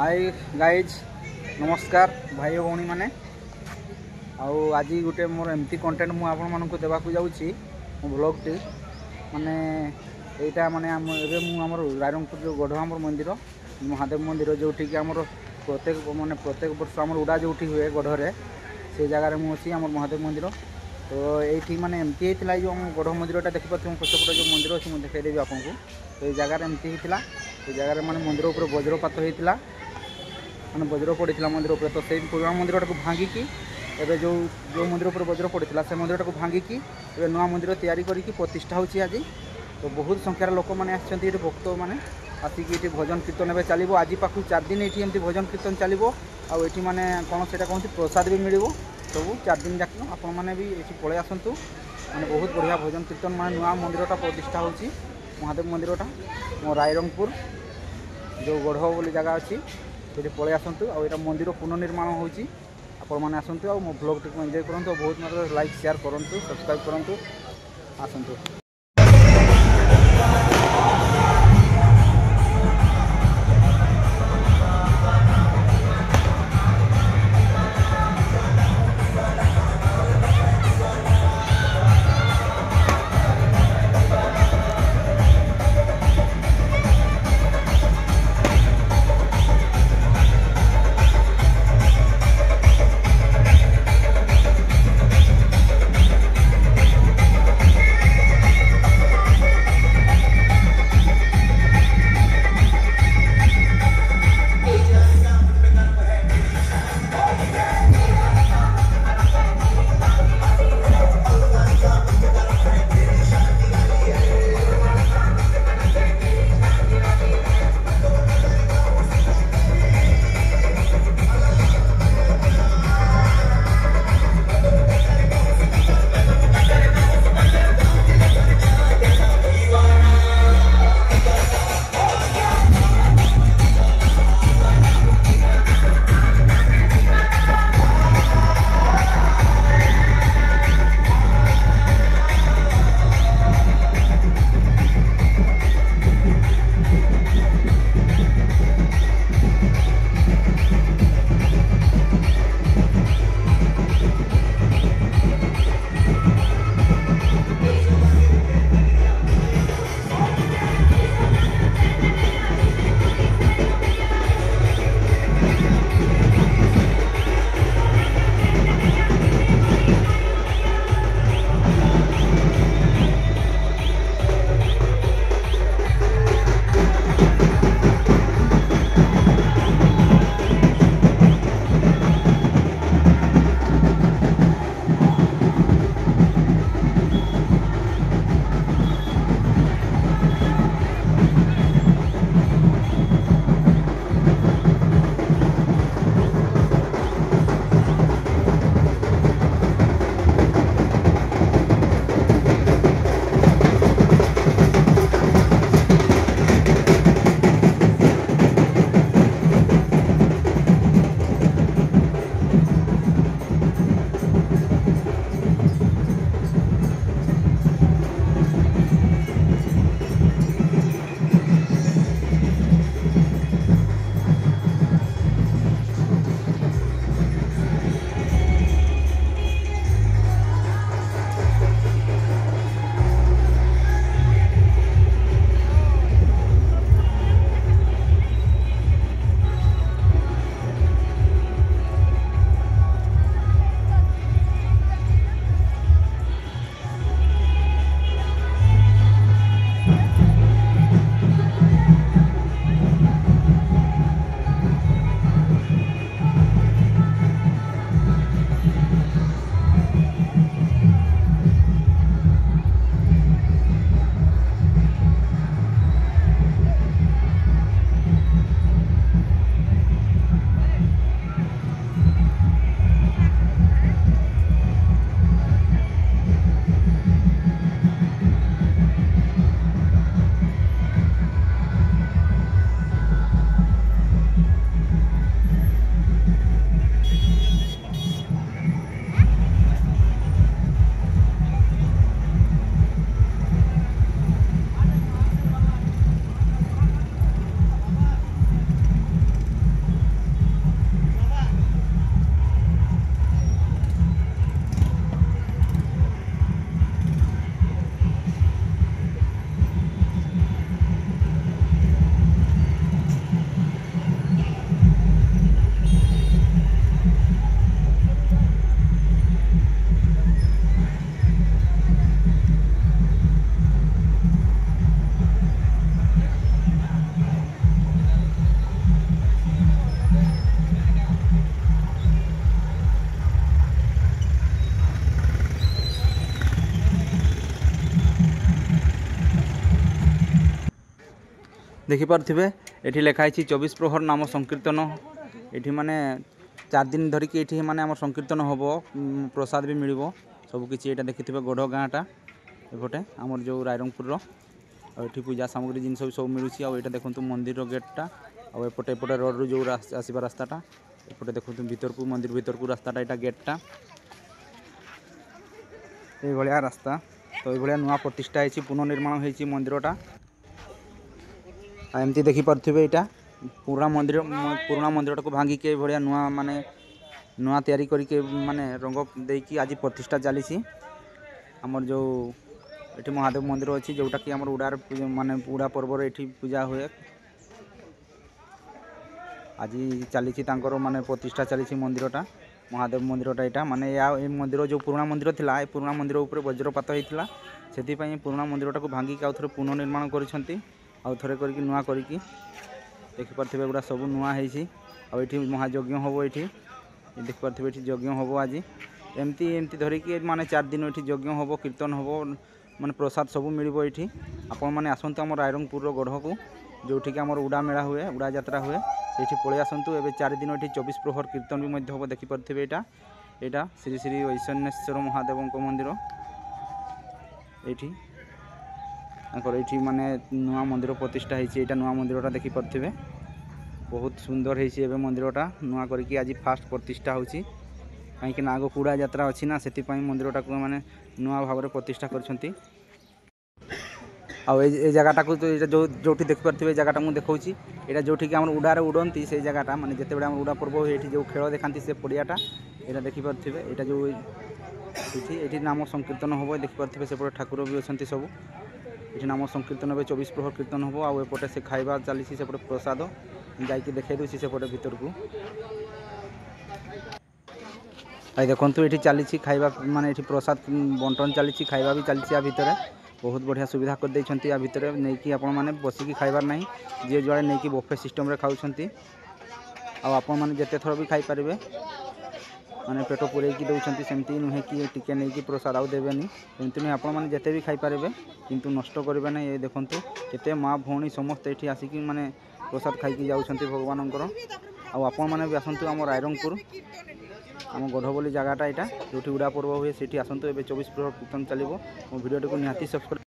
Hi guys नमस्कार भाई भौणी मैंने आज गोटे मोर एमती कंटेंट मु आपण मानक देवाक जाऊँगी मो ब्लॉगटी माने यहाँ माने आमर रायरंगपुर जो गढ़ मंदिर महादेव मंदिर जो आमर प्रत्येक वर्ष आम उड़ा जो हुए गढ़े से जगार मुझे आम महादेव मंदिर तो ये माने एमती होता जो आम गढ़ मंदिरटा देखिए पछपटे जो मंदिर अच्छे मुझे देखदेवी आपको तो ये जगार एमती होता ये जगार माने मंदिर उपर वज्रपात होता मैंने वज्र पड़ा मंदिर उपर तो से पुराना मंदिर को भांगिकी एवं जो जो मंदिर उपर वज्र पड़ा से मंदिर को भांगिकी एवं नुआ मंदिर तैयारी करके प्रतिष्ठा होची आज तो बहुत संख्यार लोक मैंने भक्त मैंने आसिक भजन कीर्तन एवं चलो आज पाखु 4 दिन ये भजन कीर्तन चलो आठी मैंने कौन से कहते प्रसाद भी मिल सब 4 दिन जाक आपण मैंने भी ये पलि आसतु मैंने बहुत बढ़िया भजन कीर्तन मैंने नुआ मंदिरटा प्रतिष्ठा होची महादेव मंदिरटा मो रायरंगपुर जो गढ़ बोली जगह अच्छी ये पलि आसतु आ मंदिर पुनर्निर्माण होची आपण मैंने आसतु आ मो ब्लॉग टी एंजॉय करूँ बहुत मात्रा लाइक शेयर करूँ सब्सक्राइब करूँ आसतु। देखिपे ये लिखाई 24 प्रहर नाम संकीर्तन ये माने 4 दिन धरिकी ये माने आम संकीर्तन हम प्रसाद भी मिल सबकि ये देखिथे गढ़ गाँटा एपटे आमर जो रायरंगपुर ये पूजा सामग्री जिन सब मिलूँ आईटा देखो मंदिर गेटा आउटे एपटे रोड जो आसवा रास्ताटा एपटे देखो भीतर को मंदिर भीतर को रास्ताटा यहाँ गेटा ये रास्ता तो ये नुआ प्रतिष्ठा होती पुनर्निर्माण होती मंदिरटा एमती देखिपे यहाँ पुराना मंदिर को भांगिके भाया नुआ माने नुआ तैयारी करके माने रंग देकी आज प्रतिष्ठा चली आमर जो ये महादेव मंदिर अच्छी जोटा कि आमर उड़ार माने उड़ा पर्व ये पूजा हुए आज चली माने प्रतिष्ठा चली मंदिरटा महादेव मंदिरटा यहाँ माने या मंदिर जो पुराना मंदिर थिला ए पुराना मंदिर ऊपर वज्रपात होता से पुराना मंदिरटा को भांगिक आउ थे पुनर्निर्माण करते आउ थे करके नुआ करके देखिपे गुड़ा सब नुआ होती आठी महायज्ञ हम ये देखिपे ये यज्ञ हम आज एमती एमती धरिकी माने 4 दिन ये यज्ञ हम कीर्तन हम माने प्रसाद सब मिल ये आपण मैंने आसतु आम रायरंगपुर गढ़ को जोठी कि आमर उड़ा मेला हुए उड़ा यात्रा हुए से पलि आसतु ए 4 दिन ये 24 प्रहर कीर्तन भी हम देखिपे यहाँ श्री श्री ऐश्वर्येश्वर महादेव मंदिर ये माने नुआ मंदिर प्रतिष्ठा होती नुआ मंदिरटा देखिपे बहुत सुंदर होती मंदिरटा नुआ करके आज फास्ट प्रतिष्ठा होची कहीं आग कूड़ा यात्रा अच्छी ना से मंदिरटा को माने नुआ भाव में प्रतिष्ठा करछंती ए जगटा को तो जो जोठी देखिपे जगटा मुझे देखी यहाँ जोठी कि उड़ारे उड़ती से जगटा माने जिते बड़े उड़ा पर्व हुए जो खेल देखा से पड़ियाटा यहाँ देखिपे यहाँ जो ये नाम संकीर्तन हम देखिपे सेपटे ठाकुर भी अच्छा सब ये नाम संकीर्तन 24 प्रहर कीर्तन हम आउटे से खाइबा चली सेपटे प्रसाद जाकि देखे दूसरी सेपटे भीतर को देखो ये चली खाइबा माने ये प्रसाद बंटन चली खाइबा भी चली भितर बहुत बढ़िया सुविधा कर देइछंती या भितर नहीं कि आपण माने बसिकी खाइबार नहीं जे जुआड़े नहीं कि बफे सिस्टम रे खाउछंती आपण माने जेते थर भी खाई पारिबे माने पेट पुरेकी दउछंती सेमती नुहे कि टिके नहीं कि प्रसाद आउ देबेनी एमती नहीं आपण माने जेते भी खाई पारिबे किंतु नष्ट करबे नहीं ये देखंतु केते माँ भौणी समस्त एठी आसिकी माने प्रसाद खाइकी जाउछंती भगवानंकर आपण माने भी आसंतु आम रायरंगपुर आम गढ़ बोली जगहटा यहाँ जो उड़ा पर्व हुए से आसतु ए 24 प्रहर कीर्तन चलो मो भिडियो को निहाती सब्सक्राइब